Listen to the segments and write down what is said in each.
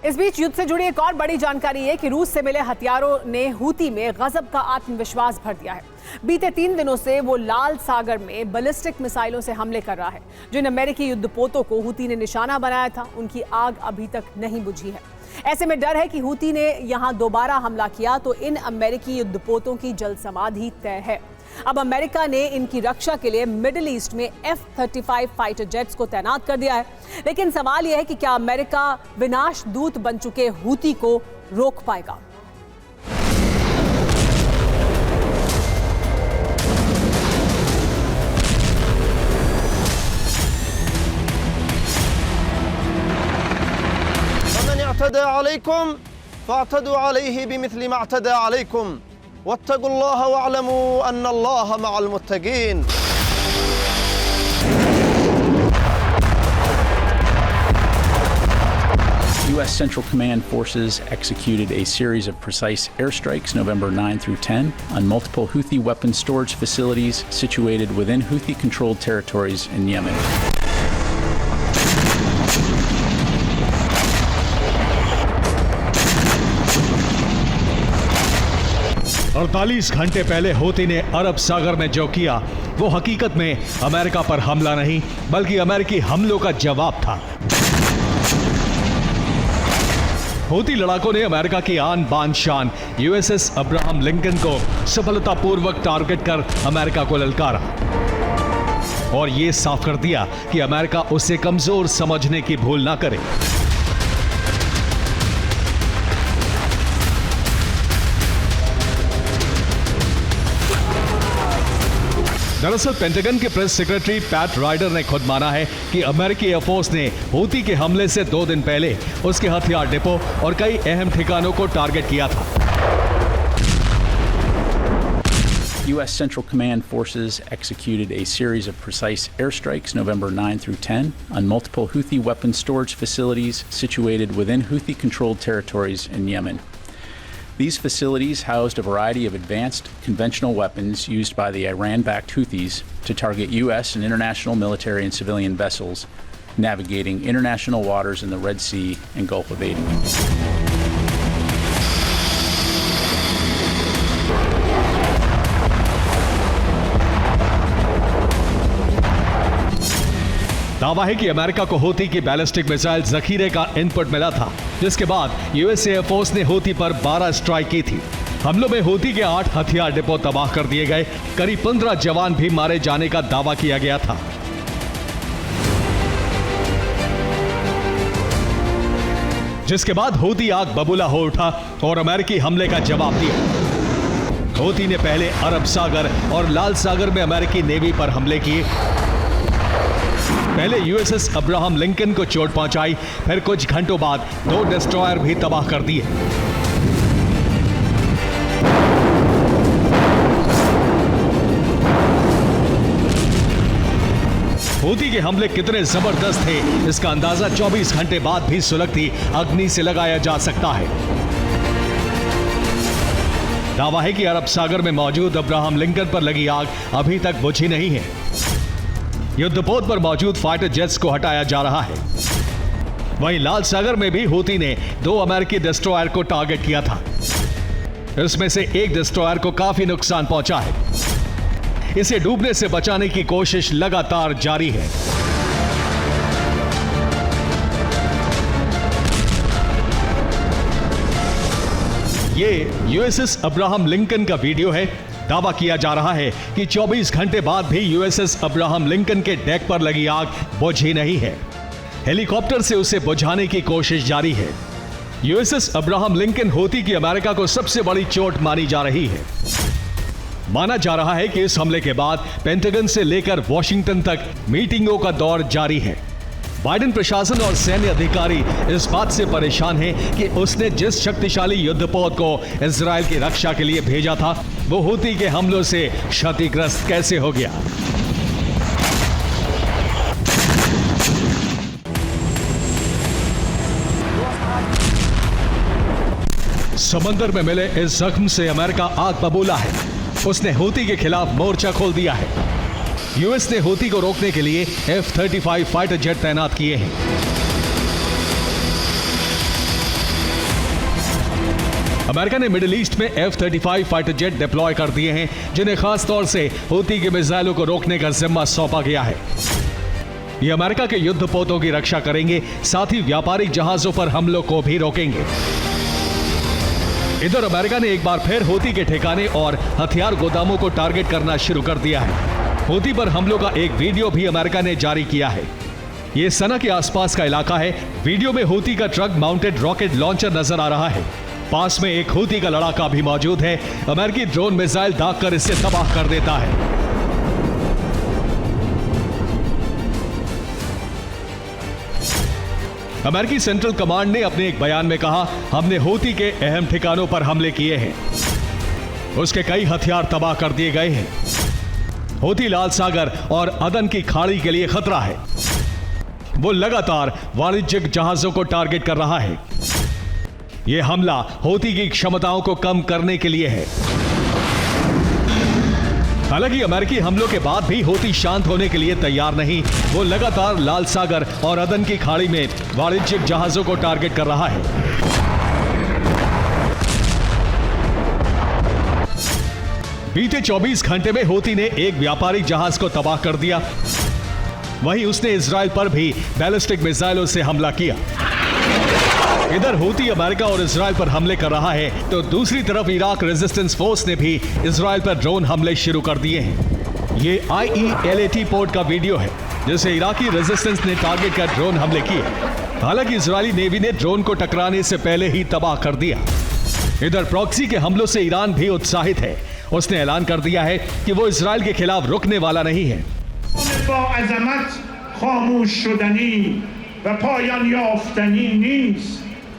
इस बीच युद्ध से जुड़ी एक और बड़ी जानकारी है कि रूस से मिले हथियारों ने हूती में गजब का आत्मविश्वास भर दिया है। बीते 3 दिनों से वो लाल सागर में बैलिस्टिक मिसाइलों से हमले कर रहा है। जिन अमेरिकी युद्धपोतों को हूती ने निशाना बनाया था, उनकी आग अभी तक नहीं बुझी है। ऐसे में डर है कि हूती ने यहां दोबारा हमला किया तो इन अमेरिकी युद्धपोतों की जल समाधि तय है। अब अमेरिका ने इनकी रक्षा के लिए मिडिल ईस्ट में F-35 फाइटर जेट्स को तैनात कर दिया है। लेकिन सवाल यह है कि क्या अमेरिका विनाश दूत बन चुके हूती को रोक पाएगा? वमन अअतदा अलैकुम फअतदू अलैहि बिमिथलि मा अअतदा अलैकुम वत्तकुल्लाह वअलमू अन्नल्लाह मअल मुत्तकीन। U.S. Central Command forces executed a series of precise airstrikes November 9 through 10 on multiple Houthi weapons storage facilities situated within Houthi-controlled territories in Yemen. अड़तालीस घंटे पहले हूती ने अरब सागर में जो किया वो हकीकत में अमेरिका पर हमला नहीं बल्कि अमेरिकी हमलों का जवाब था। हूती लड़ाकों ने अमेरिका की आन बान शान USS अब्राहम लिंकन को सफलतापूर्वक टारगेट कर अमेरिका को ललकारा और ये साफ कर दिया कि अमेरिका उसे कमजोर समझने की भूल ना करे। दरअसल पेंटागन के प्रेस सेक्रेटरी पैट राइडर ने खुद माना है कि अमेरिकी एयरफोर्स ने हूती के हमले से 2 दिन पहले उसके हथियार डिपो और कई अहम ठिकानों को टारगेट किया था। U.S. Central Command forces executed a series of precise airstrikes November 9 through 10 on multiple Houthi weapons storage facilities situated within Houthi-controlled territories in Yemen. These facilities housed a variety of advanced conventional weapons used by the Iran-backed Houthis to target U.S. and international military and civilian vessels navigating international waters in the Red Sea and Gulf of Aden. दावा है कि America को Houthi की ballistic missile जखीरे का input मिला था, जिसके बाद यूएस एयरफोर्स ने हूती पर 12 स्ट्राइक की थी। हमलों में हूती के 8 हथियार डिपो तबाह कर दिए गए, करीब 15 जवान भी मारे जाने का दावा किया गया था। जिसके बाद हूती आग बबूला हो उठा और अमेरिकी हमले का जवाब दिया। हूती ने पहले अरब सागर और लाल सागर में अमेरिकी नेवी पर हमले किए। पहले USS अब्राहम लिंकन को चोट पहुंचाई, फिर कुछ घंटों बाद 2 डिस्ट्रॉयर भी तबाह कर दिए। हूती के हमले कितने जबरदस्त थे, इसका अंदाजा 24 घंटे बाद भी सुलगती अग्नि से लगाया जा सकता है। दावा है कि अरब सागर में मौजूद अब्राहम लिंकन पर लगी आग अभी तक बुझी नहीं है। युद्धपोत पर मौजूद फाइटर जेट्स को हटाया जा रहा है। वहीं लाल सागर में भी हूती ने 2 अमेरिकी डिस्ट्रॉयर को टारगेट किया था। इसमें से एक डिस्ट्रॉयर को काफी नुकसान पहुंचा है। इसे डूबने से बचाने की कोशिश लगातार जारी है। ये USS अब्राहम लिंकन का वीडियो है। दावा किया जा रहा है कि 24 घंटे बाद भी USS अब्राहम लिंकन के डेक पर लगी आग बुझी नहीं है। हेलीकॉप्टर से उसे बुझाने की कोशिश जारी है। USS अब्राहम लिंकन हूती की अमेरिका को सबसे बड़ी चोट मानी जा रही है। माना जा रहा है कि इस हमले के बाद पेंटागन से लेकर वॉशिंगटन तक मीटिंगों का दौर जारी है। बाइडेन प्रशासन और सैन्य अधिकारी इस बात से परेशान हैं कि उसने जिस शक्तिशाली युद्धपोत को इजराइल की रक्षा के लिए भेजा था, वो हूती के हमलों से क्षतिग्रस्त कैसे हो गया। समंदर में मिले इस जख्म से अमेरिका आग बबूला है। उसने हूती के खिलाफ मोर्चा खोल दिया है। यूएस ने हूती को रोकने के लिए F-35 फाइटर जेट तैनात किए हैं। अमेरिका ने मिडिल ईस्ट में F-35 फाइटर जेट डिप्लॉय कर दिए हैं, जिन्हें खास तौर से हूती के मिसाइलों को रोकने का जिम्मा सौंपा गया है। ये अमेरिका के युद्धपोतों की रक्षा करेंगे, साथ ही व्यापारिक जहाजों पर हमलों को भी रोकेंगे। इधर अमेरिका ने एक बार फिर हूती के ठिकाने और हथियार गोदामों को टारगेट करना शुरू कर दिया है। हूती पर हमलों का एक वीडियो भी अमेरिका ने जारी किया है। ये सना के आसपास का इलाका है। वीडियो में हूती का ट्रक माउंटेड रॉकेट लॉन्चर नजर आ रहा है। पास में एक हूती का लड़ाका भी मौजूद है। अमेरिकी ड्रोन मिसाइल दागकर इसे तबाह कर देता है। अमेरिकी सेंट्रल कमांड ने अपने एक बयान में कहा, हमने हूती के अहम ठिकानों पर हमले किए हैं। उसके कई हथियार तबाह कर दिए गए हैं। हूती लाल सागर और अदन की खाड़ी के लिए खतरा है। वो लगातार वाणिज्यिक जहाजों को टारगेट कर रहा है। यह हमला हूती की क्षमताओं को कम करने के लिए है। हालांकि अमेरिकी हमलों के बाद भी हूती शांत होने के लिए तैयार नहीं। वो लगातार लाल सागर और अदन की खाड़ी में वाणिज्यिक जहाजों को टारगेट कर रहा है। बीते 24 घंटे में हूती ने एक व्यापारिक जहाज को तबाह कर दिया। वहीं उसने इजराइल पर भी बैलिस्टिक मिसाइलों से हमला किया। इधर हूती अमेरिका और इजराइल पर हमले कर रहा है, तो दूसरी तरफ इराक रेजिस्टेंस फोर्स ने भी इजराइल पर ड्रोन हमले शुरू कर दिए हैं। ये IELAT पोर्ट का वीडियो है, जिसे इराकी रेजिस्टेंस ने टारगेट कर ड्रोन हमले किए। हालांकि इजरायली नेवी ने ड्रोन को टकराने से पहले ही तबाह कर दिया। इधर प्रॉक्सी के हमलों से ईरान भी उत्साहित है। उसने ऐलान कर दिया है कि वो इजराइल के खिलाफ रुकने वाला नहीं है।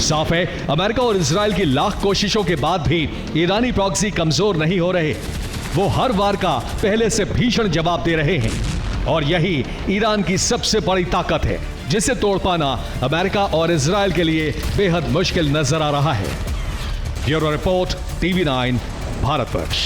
साफ है, अमेरिका और इजराइल की लाख कोशिशों के बाद भी ईरानी प्रॉक्सी कमजोर नहीं हो रहे। वो हर वार का पहले से भीषण जवाब दे रहे हैं और यही ईरान की सबसे बड़ी ताकत है, जिसे तोड़ पाना अमेरिका और इजराइल के लिए बेहद मुश्किल नजर आ रहा है। Bureau report, TV9, Bharatvarsh.